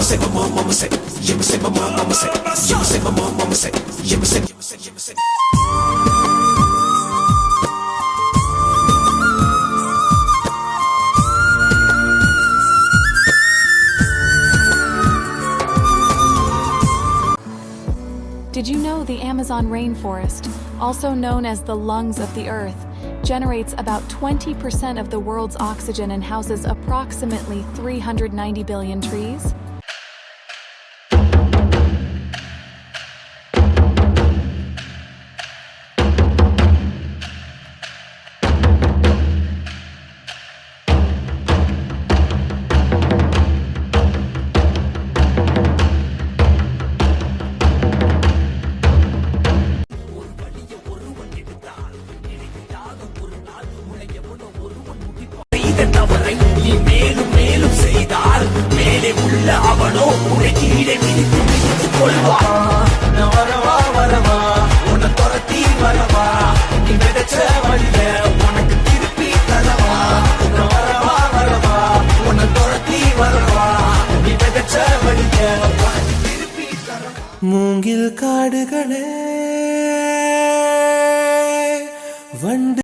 say my mama say, you say my mama say, you say my mama say, you say. Did you know the Amazon rainforest, also known as the lungs of the earth, generates about 20% of the world's oxygen and houses approximately 390 billion trees? நீ மேலும் மேலும் செய்தால் மேலே உள்ள அவனோ உன்னை கீழே மிதித்து மிதித்துக் கொள்வான். நான் வரவா வரவா உன்னை துரத்தி வரவா, நீ விதைச்ச வழிய உனக்கு திருப்பி தரவா. நான் வரவா வரவா உன்னை துரத்தி வரவா, நீ விதைச்ச வழிய உனக்கு திருப்பி தரவா. மூங்கில் காடுகளே